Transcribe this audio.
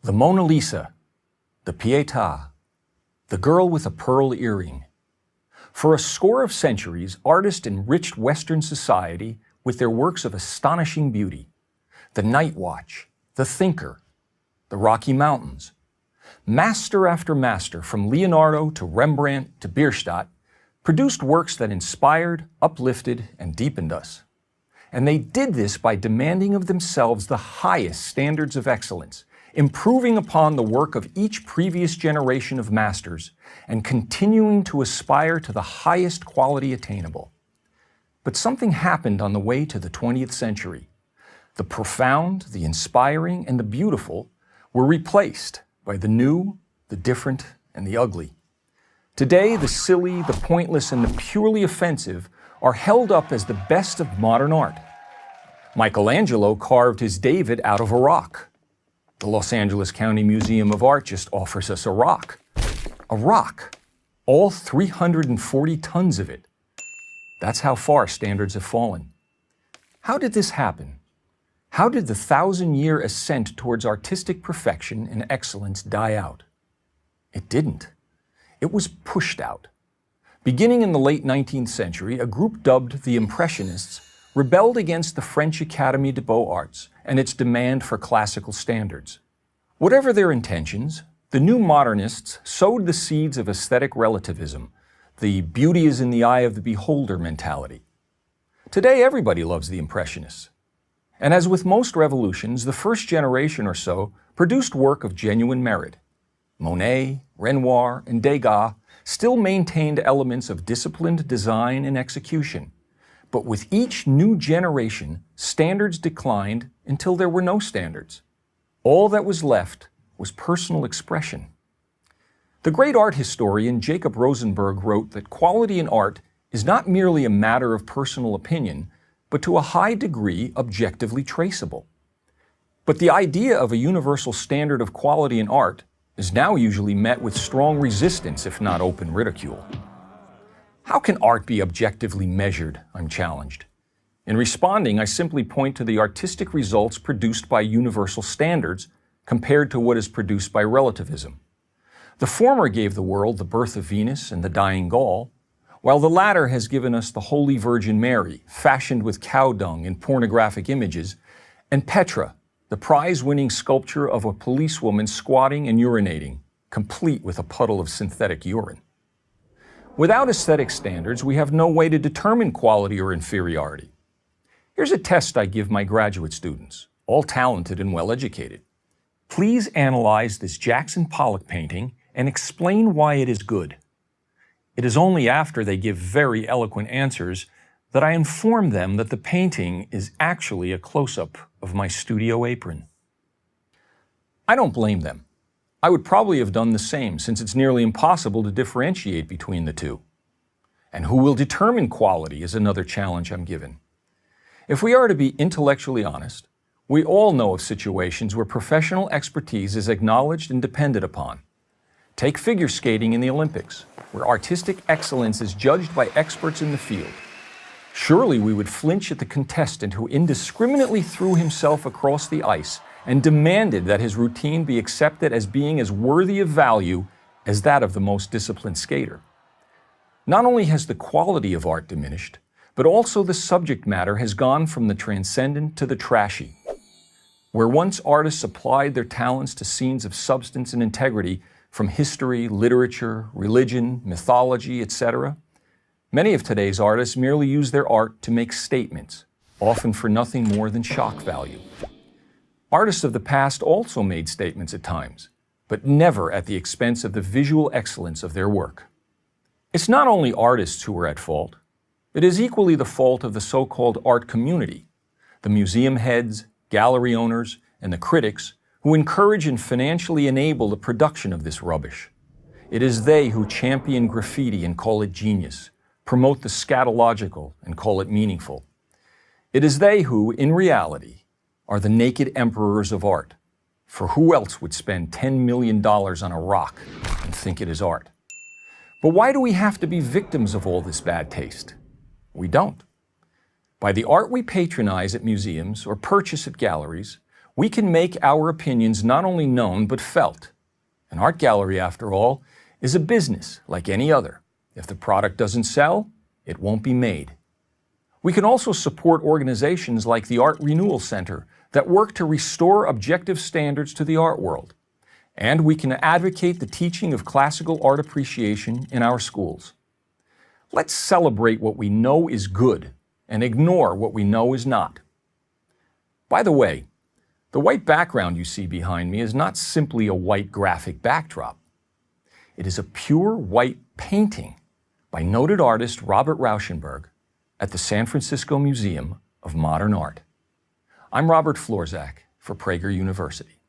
The Mona Lisa, the Pietà, the girl with a pearl earring. For a score of centuries, artists enriched Western society with their works of astonishing beauty. The Night Watch, the Thinker, the Rocky Mountains. Master after master, from Leonardo to Rembrandt to Bierstadt, produced works that inspired, uplifted, and deepened us. And they did this by demanding of themselves the highest standards of excellence, improving upon the work of each previous generation of masters, and continuing to aspire to the highest quality attainable. But something happened on the way to the 20th century. The profound, the inspiring, and the beautiful were replaced by the new, the different, and the ugly. Today, the silly, the pointless, and the purely offensive are held up as the best of modern art. Michelangelo carved his David out of a rock. The Los Angeles County Museum of Art just offers us a rock. A rock. All 340 tons of it. That's how far standards have fallen. How did this happen? How did the 1,000-year ascent towards artistic perfection and excellence die out? It didn't. It was pushed out. Beginning in the late 19th century, a group dubbed the Impressionists rebelled against the French Académie des Beaux-Arts and its demand for classical standards. Whatever their intentions, the new modernists sowed the seeds of aesthetic relativism, the beauty is in the eye of the beholder mentality. Today, everybody loves the Impressionists. And as with most revolutions, the first generation or so produced work of genuine merit. Monet, Renoir, and Degas still maintained elements of disciplined design and execution. But with each new generation, standards declined until there were no standards. All that was left was personal expression. The great art historian Jacob Rosenberg wrote that quality in art is not merely a matter of personal opinion, but to a high degree objectively traceable. But the idea of a universal standard of quality in art is now usually met with strong resistance, if not open ridicule. How can art be objectively measured? I'm challenged. In responding, I simply point to the artistic results produced by universal standards compared to what is produced by relativism. The former gave the world the birth of Venus and the dying Gaul, while the latter has given us the Holy Virgin Mary, fashioned with cow dung and pornographic images, and Petra, the prize-winning sculpture of a policewoman squatting and urinating, complete with a puddle of synthetic urine. Without aesthetic standards, we have no way to determine quality or inferiority. Here's a test I give my graduate students, all talented and well-educated. Please analyze this Jackson Pollock painting and explain why it is good. It is only after they give very eloquent answers that I inform them that the painting is actually a close-up of my studio apron. I don't blame them. I would probably have done the same, since it's nearly impossible to differentiate between the two. And who will determine quality is another challenge I'm given. If we are to be intellectually honest, we all know of situations where professional expertise is acknowledged and depended upon. Take figure skating in the Olympics, where artistic excellence is judged by experts in the field. Surely we would flinch at the contestant who indiscriminately threw himself across the ice and demanded that his routine be accepted as being as worthy of value as that of the most disciplined skater. Not only has the quality of art diminished, but also the subject matter has gone from the transcendent to the trashy. Where once artists applied their talents to scenes of substance and integrity from history, literature, religion, mythology, etc., many of today's artists merely use their art to make statements, often for nothing more than shock value. Artists of the past also made statements at times, but never at the expense of the visual excellence of their work. It's not only artists who are at fault. It is equally the fault of the so-called art community, the museum heads, gallery owners, and the critics who encourage and financially enable the production of this rubbish. It is they who champion graffiti and call it genius, promote the scatological and call it meaningful. It is they who, in reality, are the naked emperors of art, for who else would spend $10 million on a rock and think it is art? But why do we have to be victims of all this bad taste? We don't. By the art we patronize at museums or purchase at galleries, we can make our opinions not only known but felt. An art gallery, after all, is a business like any other. If the product doesn't sell, it won't be made. We can also support organizations like the Art Renewal Center that work to restore objective standards to the art world. And we can advocate the teaching of classical art appreciation in our schools. Let's celebrate what we know is good and ignore what we know is not. By the way, the white background you see behind me is not simply a white graphic backdrop. It is a pure white painting by noted artist Robert Rauschenberg at the San Francisco Museum of Modern Art. I'm Robert Florzak for Prager University.